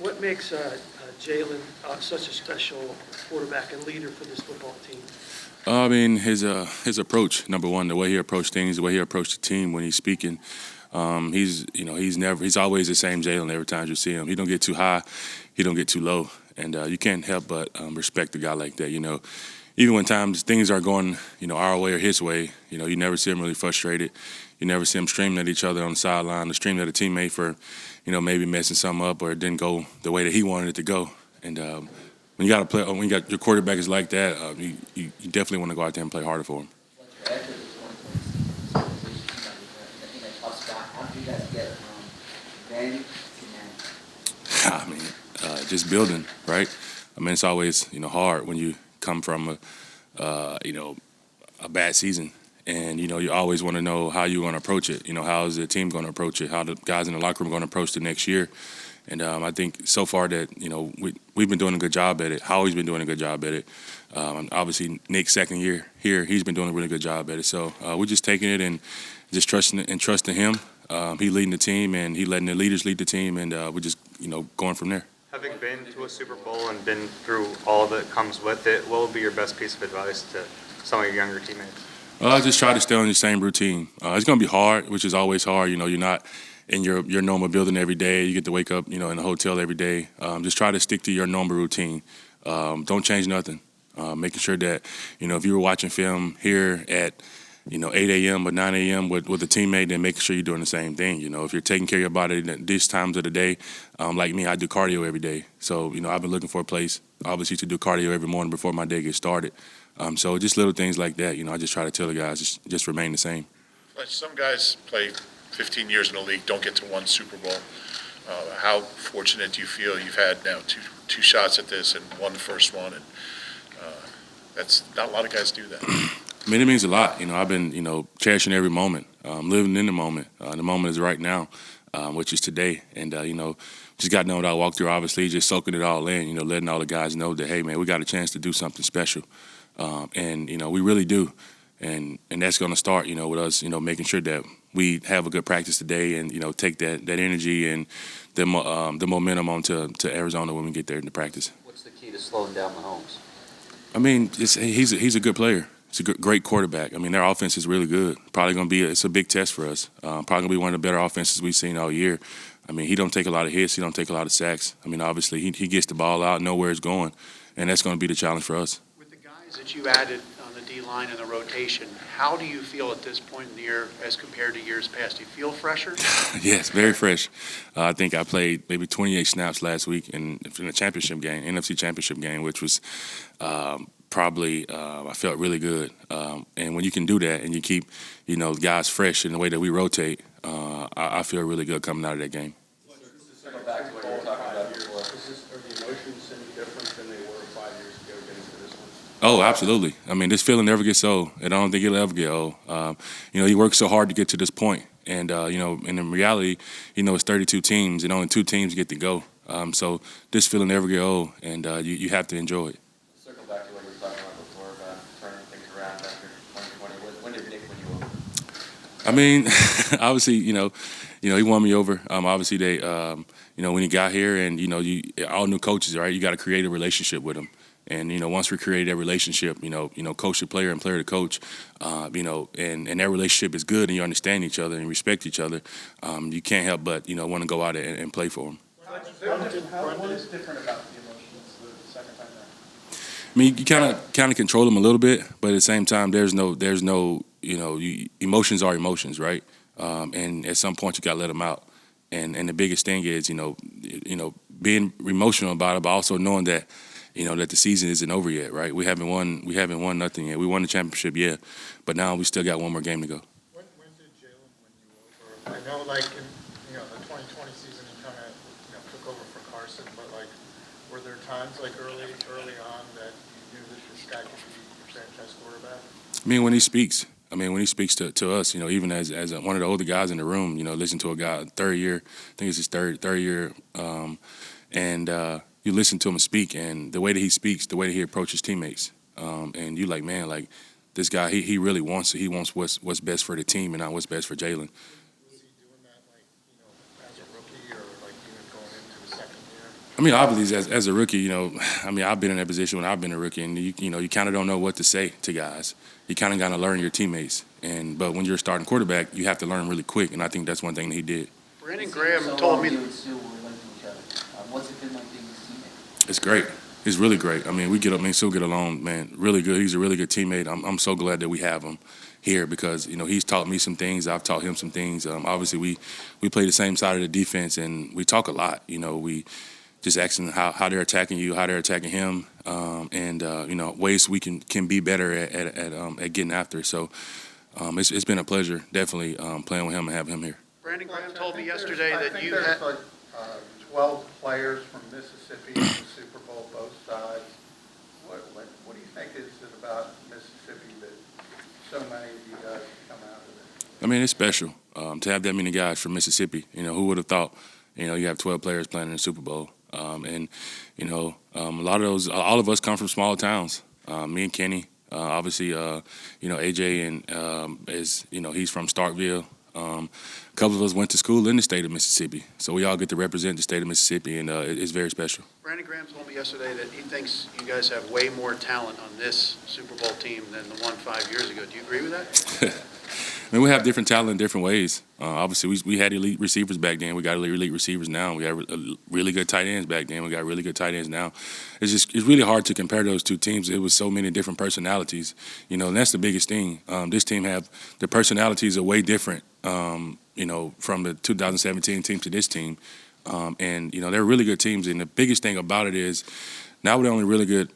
What makes Jalen such a special quarterback and leader for this football team? I mean, his approach. Number one, the way he approached things, the way he approached the team when he's speaking. He's always the same Jalen every time you see him. He don't get too high, he don't get too low, and you can't help but respect a guy like that. Even when times things aren't going, our way or his way, you never see him really frustrated. You never see him screaming at each other on the sideline or screaming at a teammate for, maybe messing something up or it didn't go the way that he wanted it to go. And when you got your quarterback is like that, you definitely want to go out there and play harder for him. I mean, just building, right? I mean, it's always hard when you come from a bad season, and you always want to know how you're going to approach it. How is the team going to approach it? How the guys in the locker room are going to approach the next year? And I think so far that we've been doing a good job at it. Howie's been doing a good job at it. Obviously, Nick's second year here, he's been doing a really good job at it. So we're just taking it and just trusting him. He leading the team, and he letting the leaders lead the team, and we're just going from there. Having been to a Super Bowl and been through all that comes with it, what would be your best piece of advice to some of your younger teammates? Just try to stay on your same routine. It's going to be hard, which is always hard. You're not in your normal building every day. You get to wake up, in a hotel every day. Just try to stick to your normal routine. Don't change nothing. Making sure that, if you were watching film here at 8 a.m. or 9 a.m. with a teammate, then making sure you're doing the same thing. If you're taking care of your body at these times of the day, like me, I do cardio every day. So, I've been looking for a place, obviously, to do cardio every morning before my day gets started. So just little things like that, I just try to tell the guys, just remain the same. Some guys play 15 years in the league, don't get to one Super Bowl. How fortunate do you feel you've had now two shots at this and won the first one? And that's not a lot of guys do that. I mean, it means a lot. I've been, cherishing every moment, living in the moment. The moment is right now, which is today. And, just got done with our walkthrough, obviously, just soaking it all in, letting all the guys know that, hey, man, we got a chance to do something special. And we really do. And that's going to start, with us, making sure that we have a good practice today and, take that energy and the momentum on to Arizona when we get there into practice. What's the key to slowing down Mahomes? I mean, he's a good player. He's a great quarterback. I mean, their offense is really good. Probably going to be it's a big test for us. Probably going to be one of the better offenses we've seen all year. I mean, he don't take a lot of hits. He don't take a lot of sacks. I mean, obviously, he gets the ball out, know where it's going, and that's going to be the challenge for us. With the guys that you added on the D-line and the rotation, how do you feel at this point in the year as compared to years past? Do you feel fresher? Yes, very fresh. I think I played maybe 28 snaps last week in a championship game, NFC championship game, which was probably I felt really good. And when you can do that and you keep, guys fresh in the way that we rotate, I feel really good coming out of that game. Back to what you were talking about before. Are the emotions any different than they were 5 years ago getting to this one? Oh, absolutely. I mean, this feeling never gets old, and I don't think it'll ever get old. You work so hard to get to this point, and and in reality, it's 32 teams, and only 2 teams get to go. So this feeling never get old, and you have to enjoy it. Circle back to what you were talking about before about turning things around after 2020. When did Nick win you over? I mean, obviously, he won me over. Obviously, they, when he got here, and all new coaches, right? You got to create a relationship with them. And once we create that relationship, coach to player and player to coach, and that relationship is good, and you understand each other and respect each other. You can't help but want to go out and play for them. What is different about the emotions the second time around? I mean, you kind of control them a little bit, but at the same time, there's no emotions are emotions, right? And at some point, you got to let them out. And the biggest thing is, being emotional about it, but also knowing that, that the season isn't over yet, right? We haven't won nothing yet. We won the championship, yeah, but now we still got one more game to go. When did Jalen win you over? I know, in the 2020 season, he kind of took over for Carson, but were there times early on that you knew this guy could be your franchise quarterback? I mean, when he speaks. When he speaks to us, even as one of the older guys in the room, listen to a guy, third year, I think it's his third year, and you listen to him speak, and the way that he speaks, the way that he approaches teammates, and you man, this guy, he really wants it. He wants what's best for the team and not what's best for Jalen. Was he doing that, as a rookie or even going into the second year? I mean, obviously, as a rookie, I've been in that position when I've been a rookie, and you kind of don't know what to say to guys. You kind of got to learn your teammates, but when you're a starting quarterback, you have to learn really quick, and I think that's one thing that he did. Brandon Graham told me. You and Sue were linked to each other. What's it been like being his teammate? It's great. It's really great. I mean, Sue get along, man, really good. He's a really good teammate. I'm so glad that we have him here because, he's taught me some things. I've taught him some things. Obviously, we play the same side of the defense, and we talk a lot. We just asking how they're attacking you, how they're attacking him, and ways we can be better at getting after it. So it's been a pleasure, definitely, playing with him and having him here. Brandon Graham Coach, told I me think yesterday there's- that I you think had. there's like 12 players from Mississippi in the Super Bowl, both sides. What do you think is it about Mississippi that so many of you guys come out of it? I mean, it's special to have that many guys from Mississippi. Who would have thought, you have 12 players playing in the Super Bowl. A lot of those, all of us come from smaller towns. Me and Kenny, obviously, AJ and he's from Starkville. A couple of us went to school in the state of Mississippi, so we all get to represent the state of Mississippi, and it's very special. Brandon Graham told me yesterday that he thinks you guys have way more talent on this Super Bowl team than the one 5 years ago. Do you agree with that? I mean, we have different talent in different ways. Obviously, we had elite receivers back then. We got elite receivers now. We have really good tight ends back then. We got really good tight ends now. It's really hard to compare those two teams. It was so many different personalities, and that's the biggest thing. This team the personalities are way different, from the 2017 team to this team. They're really good teams. And the biggest thing about it is now we're only really good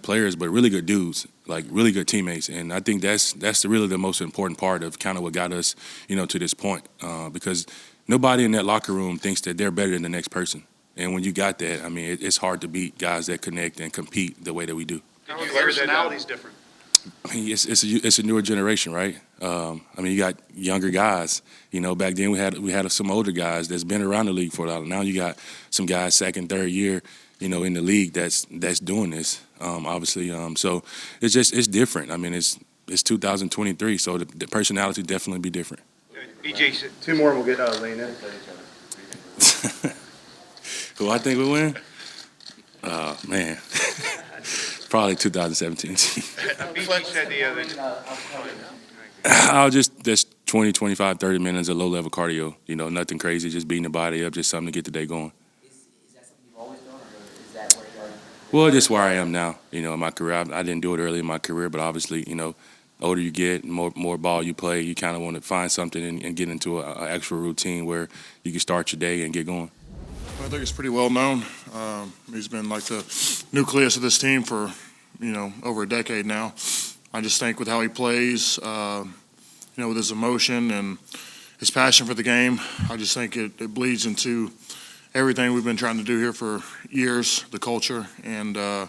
players, but really good dudes, like really good teammates. And I think that's really the most important part of kind of what got us, to this point. Because nobody in that locker room thinks that they're better than the next person. And when you got that, I mean, it's hard to beat guys that connect and compete the way that we do. How are the personalities different? I mean, it's a newer generation, right? You got younger guys. Back then we had some older guys that's been around the league for a while. Now you got some guys second, third year, in the league that's doing this. Obviously, so it's different. I mean, it's 2023, so the personality definitely be different. BJ, two more and we'll get Lane in. Who I think we win? Man. Probably 2017. BJ said the other. That's 20, 25, 30 minutes of low-level cardio. Nothing crazy, just beating the body up, just something to get the day going. Is that something you've always done, or is that where you are? Well, just where I am now, in my career. I didn't do it early in my career, but obviously, older you get, more ball you play, you kind of want to find something and get into an actual routine where you can start your day and get going. I think it's pretty well known. He's been like the nucleus of this team for, over a decade now. I just think with how he plays, with his emotion and his passion for the game, I just think it bleeds into everything we've been trying to do here for years, the culture. And, I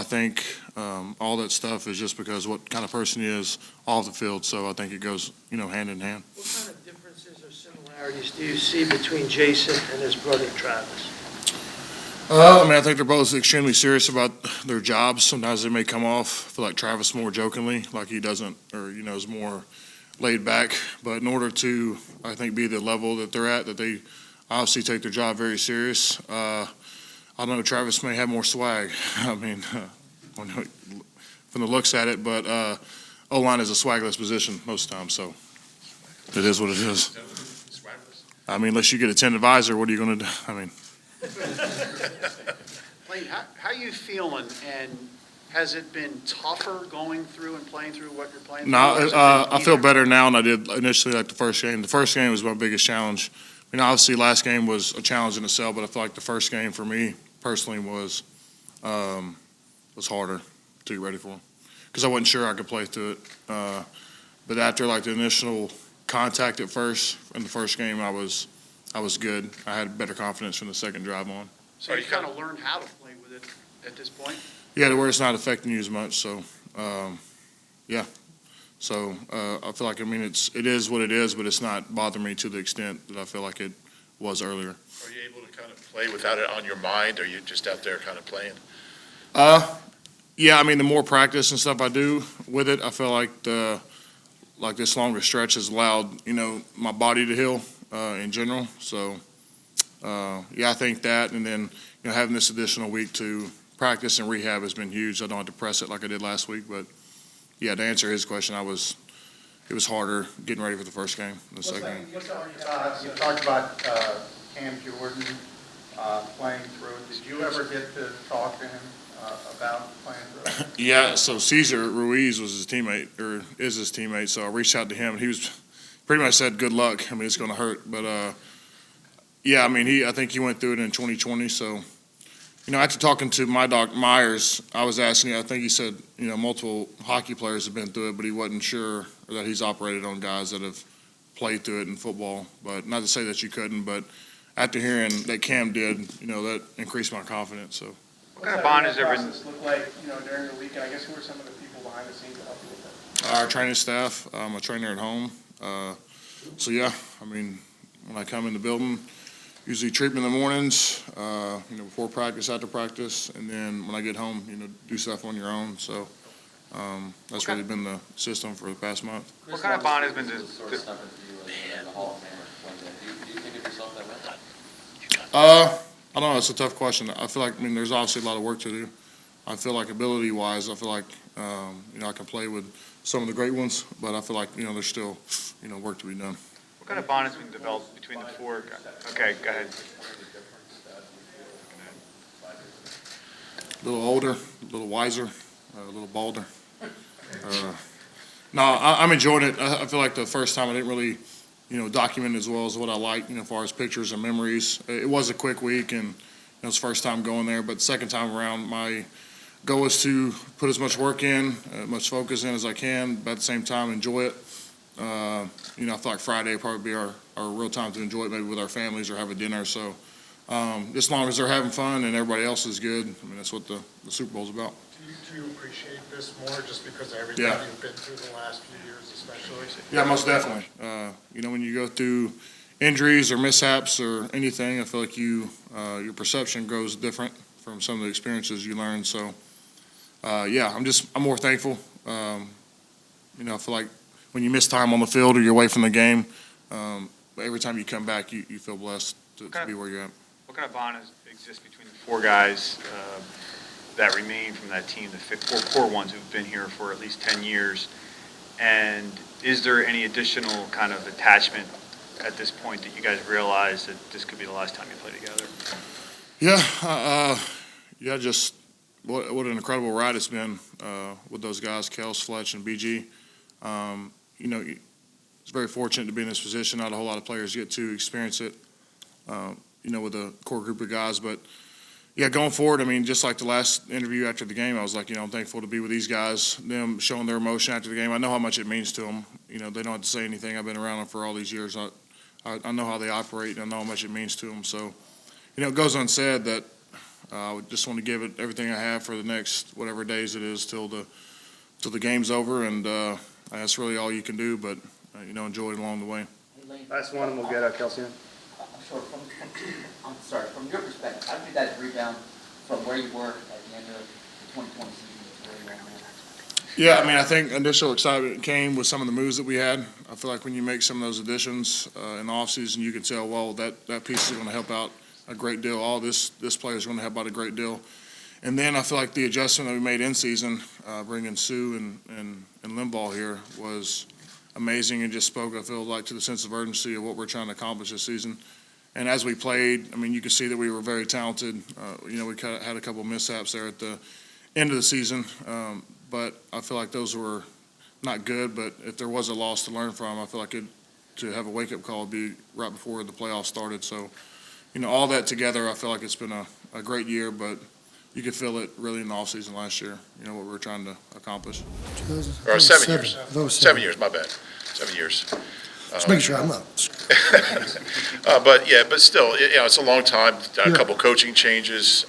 think all that stuff is just because what kind of person he is off the field. So I think it goes, hand in hand. What kind of differences or similarities do you see between Jason and his brother Travis? I think they're both extremely serious about their jobs. Sometimes they may come off, I feel like Travis more jokingly, like he doesn't, or, is more laid back. But in order to, I think, be the level that they're at, that they obviously take their job very serious. I don't know, Travis may have more swag. From the looks at it, but O-line is a swagless position most times, so it is what it is. Unless you get a 10 advisor, what are you going to do? Lane, how you feeling, and has it been tougher going through and playing through what you're playing No, through? I feel better now than I did initially, like the first game. The first game was my biggest challenge. Obviously, last game was a challenge in itself, but I feel like the first game for me personally was harder to get ready for, because I wasn't sure I could play through it. But after the initial contact at first in the first game, I was good. I had better confidence from the second drive on. So you kind of learned how to play with it at this point? Yeah, to where it's not affecting you as much. So, yeah. So I feel like it is what it is, but it's not bothering me to the extent that I feel like it was earlier. Are you able to kind of play without it on your mind, or are you just out there kind of playing? Yeah, the more practice and stuff I do with it, I feel like this longer stretch has allowed, my body to heal in general. So I think that, and then having this additional week to practice and rehab has been huge. I don't have to press it like I did last week, but to answer his question, it was harder getting ready for the first game. The second game. You talked about Cam Jordan playing through. Did you ever get to talk to him about playing through? Yeah, so Cesar Ruiz was his teammate, or is his teammate, so I reached out to him, and he was pretty much said, good luck. I mean, it's going to hurt. But, I think he went through it in 2020, so after talking to my Doc Myers, I was asking, I think he said, multiple hockey players have been through it, but he wasn't sure that he's operated on guys that have played through it in football. But not to say that you couldn't, but after hearing that Cam did, that increased my confidence. So. What kind of bond has there been? What does look like, during the weekend? I guess who are some of the people behind the scenes that help you with that? Our training staff, I'm a trainer at home. When I come in the building, usually treatment in the mornings, before practice, after practice, and then when I get home, do stuff on your own. So that's really been the system for the past month. What kind of bond has been Sort of stuff for you as a Hall of Famer one day. Do you think of yourself that way? I don't know. It's a tough question. I feel like, there's obviously a lot of work to do. I feel like ability-wise, I feel like, I can play with some of the great ones, but I feel like, there's still, work to be done. What kind of bond has been developed between the four guys? Okay, go ahead. A little older, a little wiser, a little balder. I'm enjoying it. I feel like the first time I didn't really, document as well as what I like, as far as pictures and memories. It was a quick week, and it was the first time going there. But the second time around, my goal is to put as much work in, much focus in as I can, but at the same time enjoy it. I feel like Friday will probably be our real time to enjoy it, maybe with our families or have a dinner. So as long as they're having fun and everybody else is good, that's what the Super Bowl's about. Do you appreciate this more just because of everything you've been through the last few years especially? Yeah, most definitely. When you go through injuries or mishaps or anything, I feel like your perception grows different from some of the experiences you learn. So, I'm more thankful. I feel like when you miss time on the field or you're away from the game, every time you come back, you feel blessed to be where you're at. What kind of bond exists between the four guys that remain from that team, the four core ones who've been here for at least 10 years? And is there any additional kind of attachment at this point that you guys realize that this could be the last time you play together? Just what an incredible ride it's been with those guys, Kelce, Fletch, and BG. It's very fortunate to be in this position. Not a whole lot of players get to experience it, with a core group of guys. But, going forward, just like the last interview after the game, I was like, I'm thankful to be with these guys, them showing their emotion after the game. I know how much it means to them. They don't have to say anything. I've been around them for all these years. I know how they operate, and I know how much it means to them. So, it goes unsaid that I just want to give it everything I have for the next whatever days it is till the game's over, and that's really all you can do. But enjoy it along the way. Last one, and we'll get Kelce in. From your perspective, how did that rebound from where you were at the end of the 2020 season to where you are now? I think initial excitement came with some of the moves that we had. I feel like when you make some of those additions in the offseason, you can tell, well, that piece is going to help out a great deal. All this player is going to help out a great deal. And then I feel like the adjustment that we made in season, bringing Sue and Limbaugh here, was amazing and just spoke, I feel like, to the sense of urgency of what we're trying to accomplish this season. And as we played, you could see that we were very talented. We had a couple of mishaps there at the end of the season, but I feel like those were not good. But if there was a loss to learn from, I feel like to have a wake-up call would be right before the playoffs started. So, all that together, I feel like it's been a great year, but you could feel it really in the offseason last year, what we were trying to accomplish. Or 7 years. 7 years, my bad. 7 years. Just making sure I'm not. But still, it's a long time, a couple coaching changes.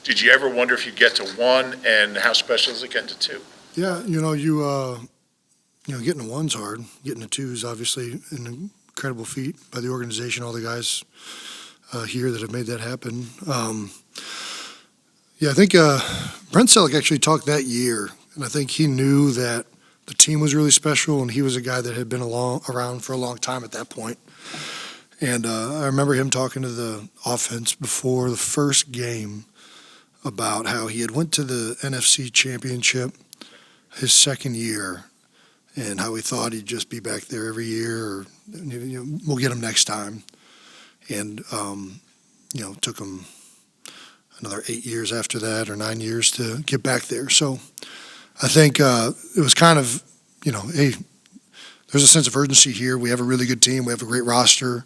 Did you ever wonder if you'd get to one, and how special is it getting to two? Yeah, getting to one's hard. Getting to two is obviously an incredible feat by the organization, all the guys here that have made that happen. I think Brent Selleck actually talked that year, and I think he knew that the team was really special, and he was a guy that had been around for a long time at that point. And I remember him talking to the offense before the first game about how he had went to the NFC Championship his second year and how he thought he'd just be back there every year, or we'll get him next time. And, took him another 8 years after that, or 9 years to get back there. So I think it was kind of, hey, there's a sense of urgency here. We have a really good team. We have a great roster.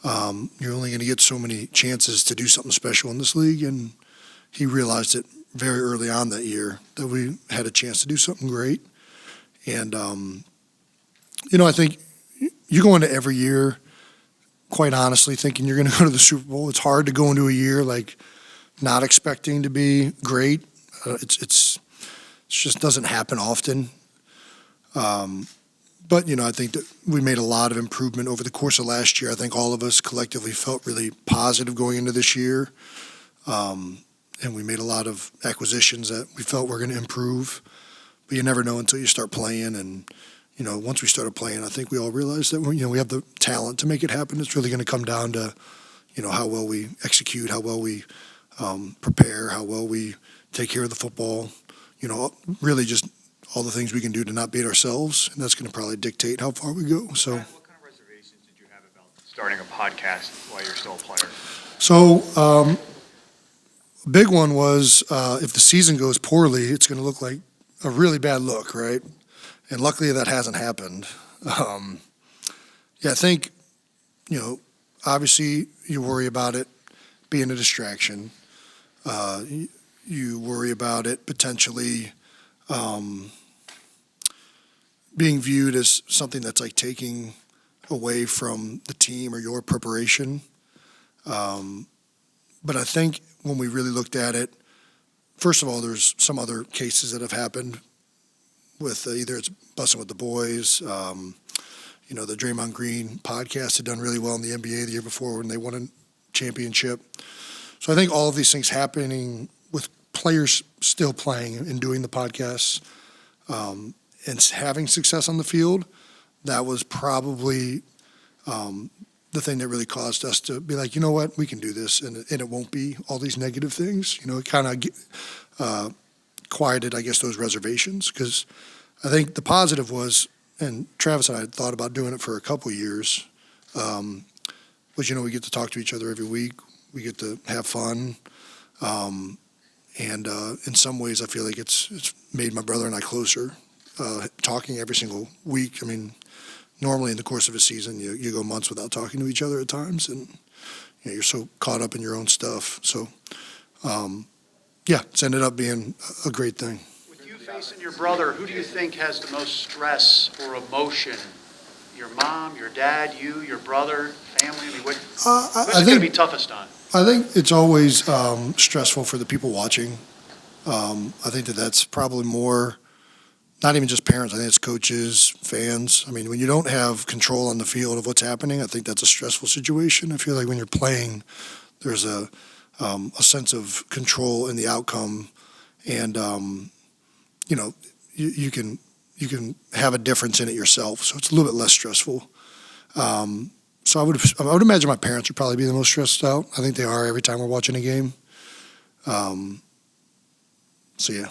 You're only going to get so many chances to do something special in this league. And he realized it very early on that year that we had a chance to do something great. And, I think you go into every year, quite honestly, thinking you're going to go to the Super Bowl. It's hard to go into a year like not expecting to be great. It just doesn't happen often. But, I think that we made a lot of improvement over the course of last year. I think all of us collectively felt really positive going into this year. And we made a lot of acquisitions that we felt were going to improve. But you never know until you start playing. And, once we started playing, I think we all realized that, we have the talent to make it happen. It's really going to come down to, how well we execute, how well we prepare, how well we take care of the football. Really just all the things we can do to not beat ourselves, and that's going to probably dictate how far we go. So, what kind of reservations did you have about starting a podcast while you're still a player? So, big one was if the season goes poorly, it's going to look like a really bad look, right? And luckily that hasn't happened. I think, obviously you worry about it being a distraction. You worry about it potentially being viewed as something that's like taking away from the team or your preparation. But I think when we really looked at it, first of all, there's some other cases that have happened with either it's Bussin' with the Boys. The Draymond Green podcast had done really well in the NBA the year before when they won a championship. So I think all of these things happening with players still playing and doing the podcasts and having success on the field, that was probably the thing that really caused us to be like, you know what, we can do this, and it won't be all these negative things. It kind of quieted, I guess, those reservations, because I think the positive was, and Travis and I had thought about doing it for a couple of years, was, we get to talk to each other every week. We get to have fun. And in some ways, I feel like it's made my brother and I closer, talking every single week. I mean, normally in the course of a season, you go months without talking to each other at times, and you're so caught up in your own stuff. So, it's ended up being a great thing. With you facing your brother, who do you think has the most stress or emotion? Your mom, your dad, you, your brother, family? I mean, what's it going to be toughest on? I think it's always stressful for the people watching. I think that's probably more, not even just parents. I think it's coaches, fans. I mean, when you don't have control on the field of what's happening, I think that's a stressful situation. I feel like when you're playing, there's a sense of control in the outcome, and you can have a difference in it yourself. So it's a little bit less stressful. So I would imagine my parents would probably be the most stressed out. I think they are every time we're watching a game. So yeah.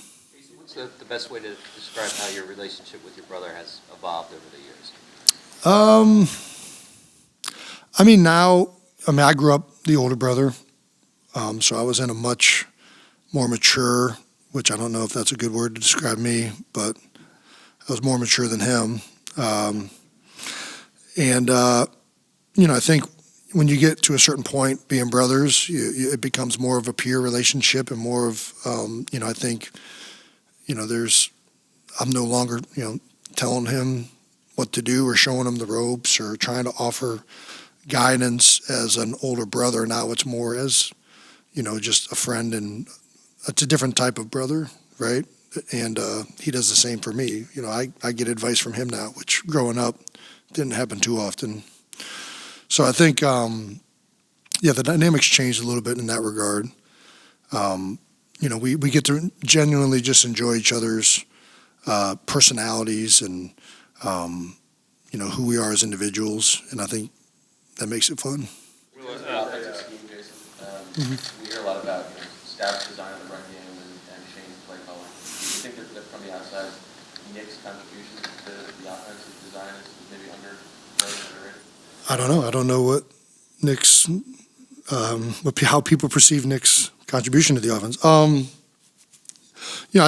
What's the best way to describe how your relationship with your brother has evolved over the years? I grew up the older brother, so I was in a much more mature, which I don't know if that's a good word to describe me, but I was more mature than him. I think when you get to a certain point, being brothers, it becomes more of a peer relationship and more of, I think, I'm no longer, telling him what to do or showing him the ropes or trying to offer guidance as an older brother. Now it's more as, just a friend, and it's a different type of brother, right? And he does the same for me. I get advice from him now, which growing up didn't happen too often. So I think, the dynamics changed a little bit in that regard. We get to genuinely just enjoy each other's personalities and, who we are as individuals. And I think that makes it fun. The offensive scheme, Jason, we hear a lot about Stout's design of the run game and Shane's play calling. Do you think that from the outside, Nick's contribution to the offensive design is maybe underrated? I don't know. I don't know what Nick's, how people perceive Nick's contribution to the offense. I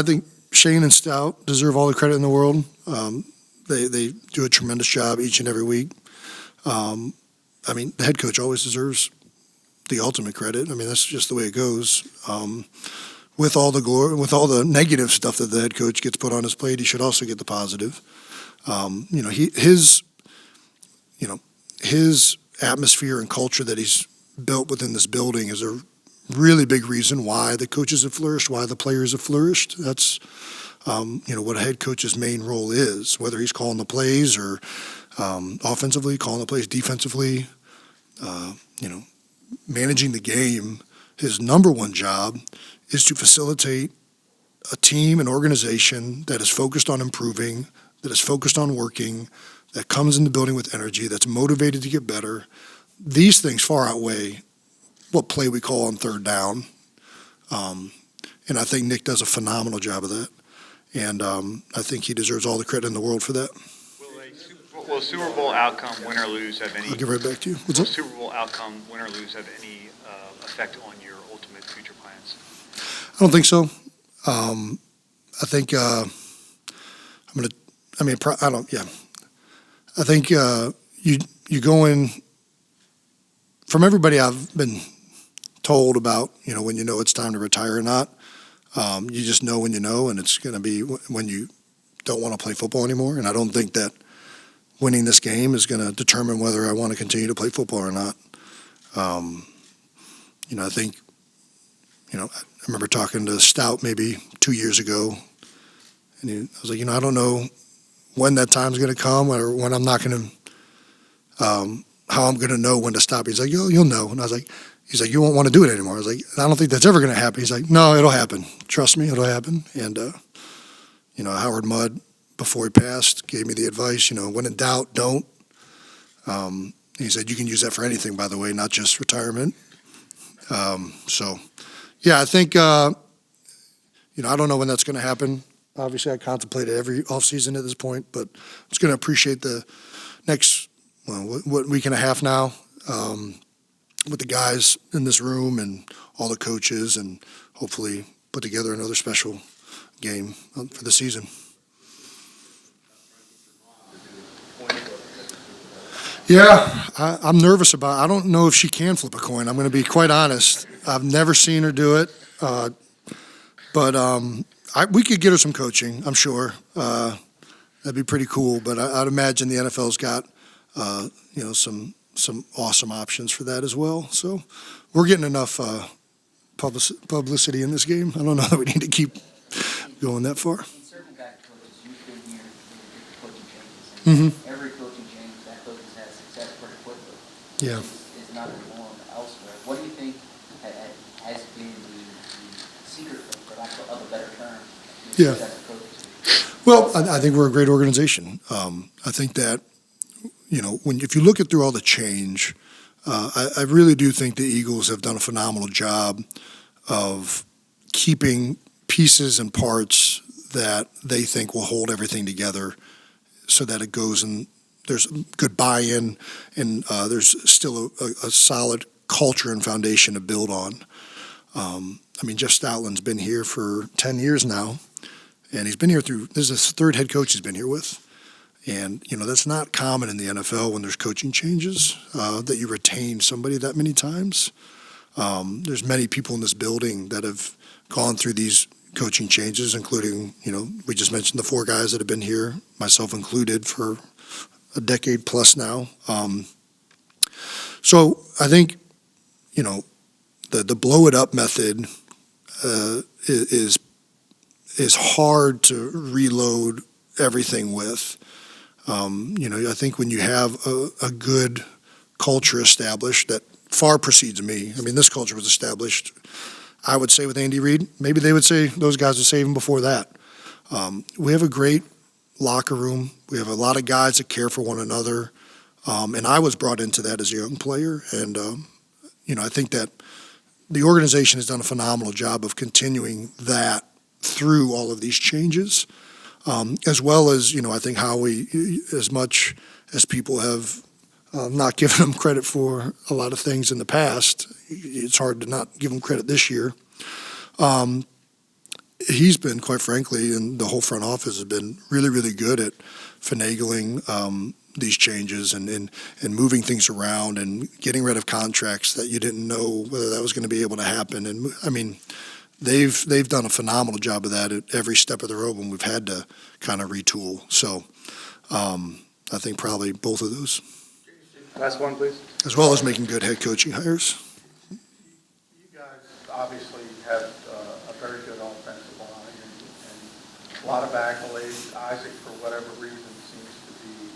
think Shane and Stout deserve all the credit in the world. They do a tremendous job each and every week. The head coach always deserves the ultimate credit. That's just the way it goes. With all the glory, with all the negative stuff that the head coach gets put on his plate, he should also get the positive. His atmosphere and culture that he's built within this building is a really big reason why the coaches have flourished, why the players have flourished. That's what a head coach's main role is, whether he's calling the plays or offensively, calling the plays defensively, managing the game. His number one job is to facilitate a team, an organization that is focused on improving, that is focused on working, that comes in the building with energy, that's motivated to get better. These things far outweigh what play we call on third down. And I think Nick does a phenomenal job of that. And I think he deserves all the credit in the world for that. Will Super Bowl outcome, win or lose, have any? I'll get right back to you. What's will up? Super Bowl outcome, win or lose, have any effect on your ultimate future plans? I don't think so. I think I think you go in, from everybody I've been told about, when you know it's time to retire or not. You just know when you know, and it's going to be when you don't want to play football anymore. And I don't think that winning this game is going to determine whether I want to continue to play football or not. I think, I remember talking to Stout maybe 2 years ago, and I was like, I don't know when that time's going to come or when I'm not going to, how I'm going to know when to stop. He's like, you'll know. And I was like, he's like, you won't want to do it anymore. I was like, I don't think that's ever going to happen. He's like, no, it'll happen. Trust me, it'll happen. And, Howard Mudd, before he passed, gave me the advice, when in doubt, don't. He said, you can use that for anything, by the way, not just retirement. I think, I don't know when that's going to happen. Obviously, I contemplate it every offseason at this point, but I'm just going to appreciate the next, week and a half now with the guys in this room and all the coaches, and hopefully put together another special game for the season. Yeah, I'm nervous about it. I don't know if she can flip a coin. I'm going to be quite honest. I've never seen her do it, but we could get her some coaching, I'm sure. That'd be pretty cool, but I'd imagine the NFL's got some awesome options for that as well. So we're getting enough publicity in this game. I don't know that we need to keep going that far. Circling back to coaches, you've been here through the coaching changes. Mm-hmm. Every coaching change that coach has had success pretty quickly. Yeah. Is not the norm elsewhere. What do you think has been the secret, for lack of a better term, to Yeah. success of coaches? Well, I think we're a great organization. I think that, if you look at through all the change, I really do think the Eagles have done a phenomenal job of keeping pieces and parts that they think will hold everything together so that it goes and there's good buy-in and there's still a solid culture and foundation to build on. Jeff Stoutland's been here for 10 years now, and he's been here this is his third head coach he's been here with. And, that's not common in the NFL when there's coaching changes, that you retain somebody that many times. There's many people in this building that have gone through these coaching changes, including, we just mentioned the 4 guys that have been here, myself included, for a decade plus now. So I think, the blow it up method is hard to reload everything with. I think when you have a good culture established that far precedes me. This culture was established, I would say, with Andy Reid. Maybe they would say, those guys would say even before that. We have a great locker room. We have a lot of guys that care for one another. And I was brought into that as a young player. And, I think that the organization has done a phenomenal job of continuing that through all of these changes, as well as, I think Howie, as much as people have not given him credit for a lot of things in the past, it's hard to not give him credit this year. He's been, quite frankly, and the whole front office has been really, really good at finagling these changes and moving things around and getting rid of contracts that you didn't know whether that was going to be able to happen. And I mean, they've done a phenomenal job of that at every step of the road when we've had to kind of retool. So I think probably both of those. Last one, please. As well as making good head coaching hires. You guys obviously have a very good offensive line and a lot of accolades. Isaac, for whatever reason, seems to be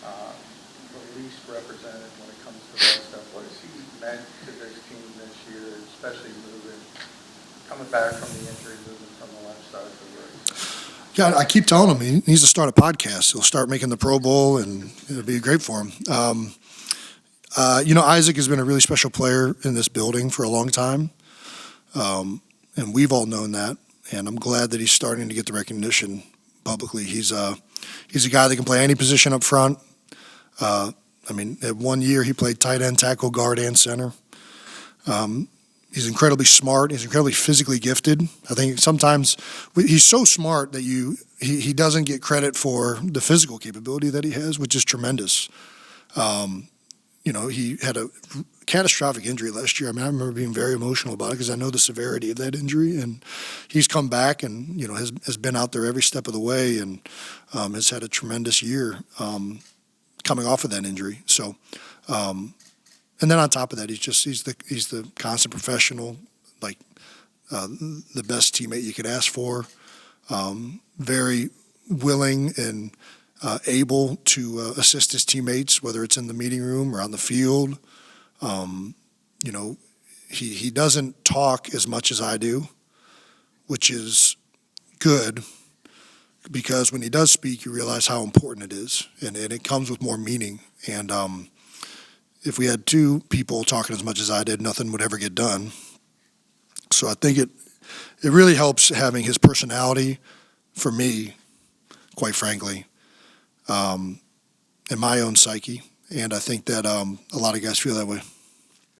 the least represented when it comes to that stuff. What has he meant to this team this year, especially coming back from the injury, moving from the left side to the right? Yeah, I keep telling him he needs to start a podcast. He'll start making the Pro Bowl, and it'll be great for him. Isaac has been a really special player in this building for a long time, and we've all known that. And I'm glad that he's starting to get the recognition publicly. He's a guy that can play any position up front. At 1 year he played tight end, tackle, guard, and center. He's incredibly smart. He's incredibly physically gifted. I think sometimes he's so smart that he doesn't get credit for the physical capability that he has, which is tremendous. He had a catastrophic injury last year. I remember being very emotional about it because I know the severity of that injury. And he's come back and, has been out there every step of the way and has had a tremendous year coming off of that injury. So, and then on top of that, he's the constant professional, like the best teammate you could ask for. Very willing and able to assist his teammates, whether it's in the meeting room or on the field. He doesn't talk as much as I do, which is good because when he does speak, you realize how important it is, and it comes with more meaning. And if we had two people talking as much as I did, nothing would ever get done. So I think it really helps having his personality for me, quite frankly, in my own psyche. And I think that a lot of guys feel that way.